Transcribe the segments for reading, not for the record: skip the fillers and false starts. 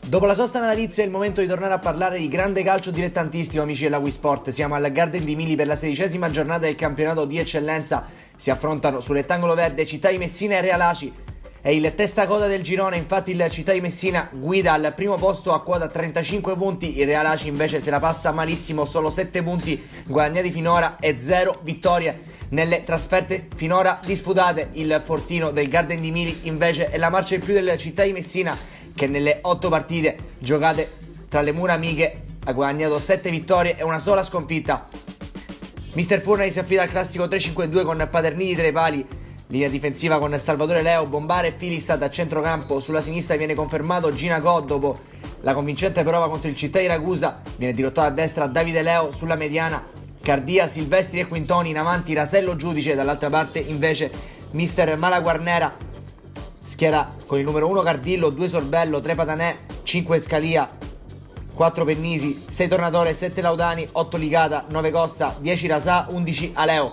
Dopo la sosta natalizia è il momento di tornare a parlare di grande calcio dilettantistico, amici della Wii Sport. Siamo al Garden di Mili per la 16ª giornata del campionato di eccellenza. Si affrontano sul rettangolo verde Città di Messina e Real Aci. È il testacoda del girone, infatti il Città di Messina guida al primo posto a quota 35 punti, il Real Aci invece se la passa malissimo, solo 7 punti guadagnati finora e 0 vittorie nelle trasferte finora disputate. Il fortino del Garden di Mili invece è la marcia in più del Città di Messina, che nelle 8 partite giocate tra le mura amiche ha guadagnato 7 vittorie e una sola sconfitta. Mister Furnari si affida al classico 3-5-2 con Paterniti tra i pali, linea difensiva con Salvatore Leo, Bombara e Filistad a centrocampo. Sulla sinistra viene confermato Gina God dopo la convincente prova contro il Città di Ragusa. Viene dirottato a destra Davide Leo, sulla mediana Cardia, Silvestri e Quintoni, in avanti Rasello Giudice, dall'altra parte invece Mister Malaguarnera schiera con il numero 1 Cardillo, 2 Sorbello, 3 Patanè, 5 Scalia, 4 Pennisi, 6 Tornatore, 7 Laudani, 8 Ligata, 9 Costa, 10 Rasà, 11 Aleo.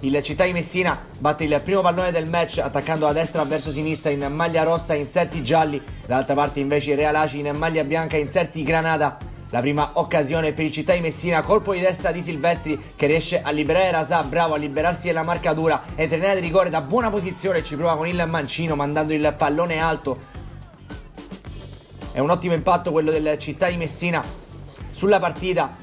Il Città di Messina batte il primo pallone del match attaccando da destra verso sinistra in maglia rossa e inserti gialli, dall'altra parte invece il Real Aci in maglia bianca e inserti granata. La prima occasione per il Città di Messina, colpo di testa di Silvestri che riesce a liberare Rasà, bravo a liberarsi della marcatura, entra in area di rigore da buona posizione e ci prova con il mancino mandando il pallone alto. È un ottimo impatto quello del Città di Messina sulla partita.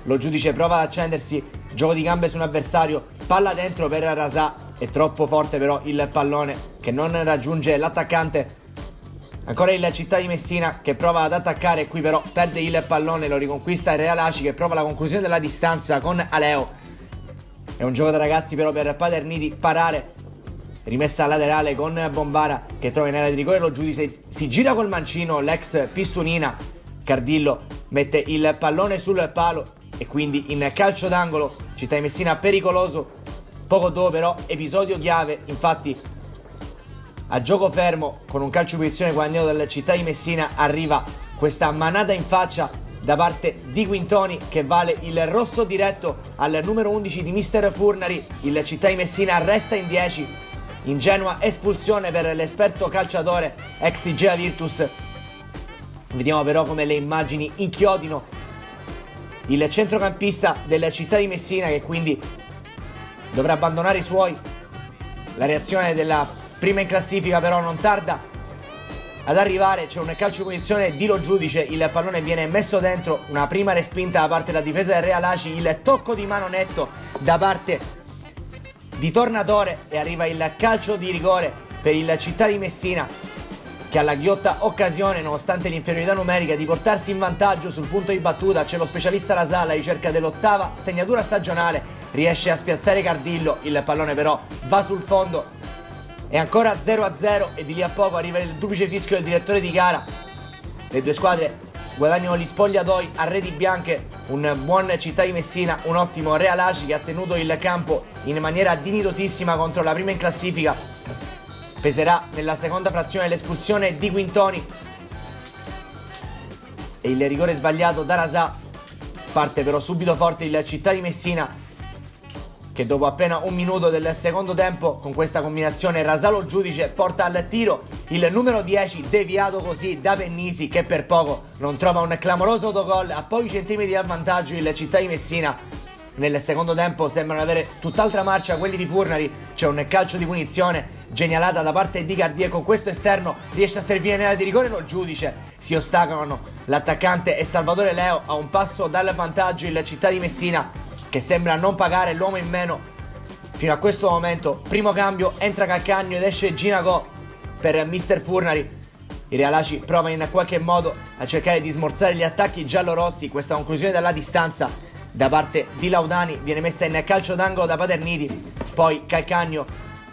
Lo Giudice prova ad accendersi, gioco di gambe su un avversario, palla dentro per Rasà, è troppo forte però il pallone che non raggiunge l'attaccante. Ancora il Città di Messina che prova ad attaccare, qui però perde il pallone, lo riconquista il Real Aci che prova la conclusione della distanza con Aleo. È un gioco da ragazzi però per Paterniti, parare, rimessa laterale con Bombara che trova in area di rigore, lo Giudice si gira col mancino, l'ex Pistunina, Cardillo mette il pallone sul palo e quindi in calcio d'angolo. Città di Messina pericoloso, poco dopo però episodio chiave, infatti a gioco fermo con un calcio di punizione guadagnato dalla Città di Messina arriva questa manata in faccia da parte di Quintoni che vale il rosso diretto al numero 11 di Mister Furnari. Il Città di Messina resta in 10, ingenua espulsione per l'esperto calciatore ex Igea Virtus. Vediamo però come le immagini inchiodino il centrocampista della Città di Messina che quindi dovrà abbandonare i suoi. La reazione della prima in classifica però non tarda ad arrivare, c'è un calcio di punizione di Lo Giudice, il pallone viene messo dentro, una prima respinta da parte della difesa del Real Aci, il tocco di mano netto da parte di Tornatore e arriva il calcio di rigore per il Città di Messina che ha la ghiotta occasione, nonostante l'inferiorità numerica, di portarsi in vantaggio sul punto di battuta. C'è lo specialista Rasà alla ricerca dell'8ª segnatura stagionale, riesce a spiazzare Cardillo, il pallone però va sul fondo. È ancora 0-0 e di lì a poco arriva il duplice fischio del direttore di gara. Le due squadre guadagnano gli spogliatoi a reti bianche, un buon Città di Messina, un ottimo Real Aci che ha tenuto il campo in maniera dignitosissima contro la prima in classifica. Peserà nella seconda frazione l'espulsione di Quintoni e il rigore sbagliato da Rasà. Parte però subito forte il Città di Messina che dopo appena un minuto del secondo tempo con questa combinazione Rasalo Giudice porta al tiro il numero 10 deviato così da Pennisi che per poco non trova un clamoroso autogol. A pochi centimetri dal vantaggio il Città di Messina. Nel secondo tempo sembrano avere tutt'altra marcia quelli di Furnari, c'è un calcio di punizione genialata da parte di Cardia e con questo esterno riesce a servire nell'area di rigore Lo Giudice, si ostacolano l'attaccante e Salvatore Leo a un passo dal vantaggio. Il Città di Messina che sembra non pagare l'uomo in meno fino a questo momento. Primo cambio, entra Calcagno ed esce Ginago per Mister Furnari. Il Real Aci prova in qualche modo a cercare di smorzare gli attacchi giallorossi. Questa conclusione dalla distanza da parte di Laudani viene messa in calcio d'angolo da Paterniti, poi Calcagno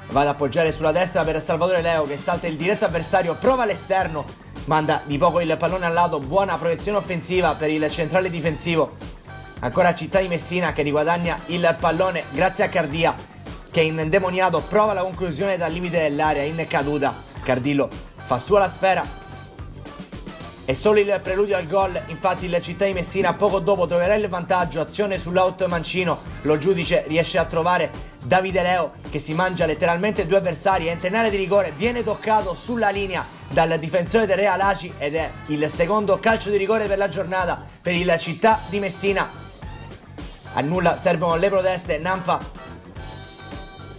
va ad appoggiare sulla destra per Salvatore Leo che salta il diretto avversario, prova l'esterno, manda di poco il pallone al lato, buona proiezione offensiva per il centrale difensivo. Ancora Città di Messina che riguadagna il pallone grazie a Cardia che indemoniato prova la conclusione dal limite dell'area in caduta. Cardillo fa sua la sfera È solo il preludio al gol, infatti il Città di Messina poco dopo troverà il vantaggio, azione sull'out mancino, lo Giudice riesce a trovare Davide Leo che si mangia letteralmente due avversari, entra in area di rigore, viene toccato sulla linea dal difensore del Real Aci ed è il secondo calcio di rigore per la giornata per il Città di Messina. A nulla servono le proteste, Nanfa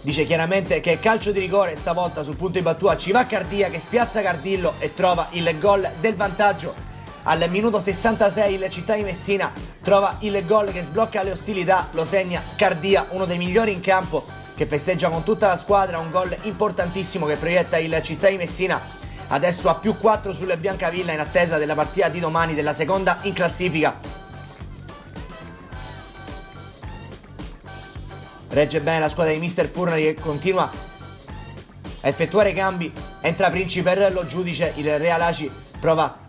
dice chiaramente che calcio di rigore, stavolta sul punto di battuta ci va Cardia che spiazza Cardillo e trova il gol del vantaggio. Al minuto 66 il Città di Messina trova il gol che sblocca le ostilità, lo segna Cardia, uno dei migliori in campo, che festeggia con tutta la squadra, un gol importantissimo che proietta il Città di Messina adesso a +4 sulle Biancavilla in attesa della partita di domani della seconda in classifica. Regge bene la squadra di Mister Furnari che continua a effettuare cambi, entra Princi per lo giudice, il Real Aci prova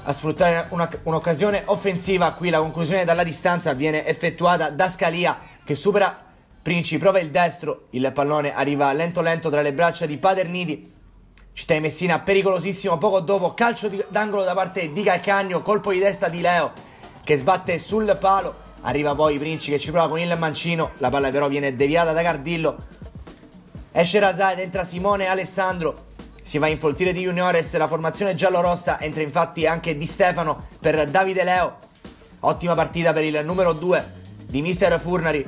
a sfruttare un'occasione offensiva, qui la conclusione dalla distanza viene effettuata da Scalia che supera Princi, prova il destro, il pallone arriva lento tra le braccia di Paterniti. Città di Messina pericolosissimo, poco dopo calcio d'angolo da parte di Calcagno, colpo di testa di Leo che sbatte sul palo, arriva poi Princi che ci prova con il mancino, la palla però viene deviata da Cardillo, esce Rasà ed entra Simone Alessandro. Si va a infoltire di Juniores, la formazione giallorossa, entra infatti anche Di Stefano per Davide Leo. Ottima partita per il numero 2 di Mister Furnari.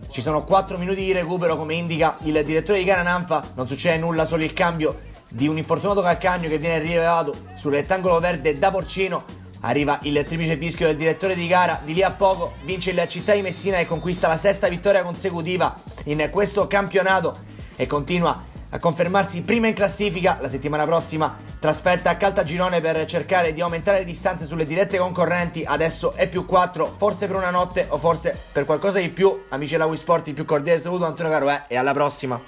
Ci sono 4 minuti di recupero come indica il direttore di gara Nanfa, non succede nulla, solo il cambio di un infortunato Calcagno che viene rilevato sul rettangolo verde da Porcino. Arriva il triplice fischio del direttore di gara, di lì a poco vince il Città di Messina e conquista la 6ª vittoria consecutiva in questo campionato e continua a confermarsi prima in classifica. La settimana prossima trasferta a Caltagirone per cercare di aumentare le distanze sulle dirette concorrenti, adesso è +4, forse per una notte o forse per qualcosa di più. Amici della Wii Sport, il più cordiale saluto, Antonio Caroè, e alla prossima.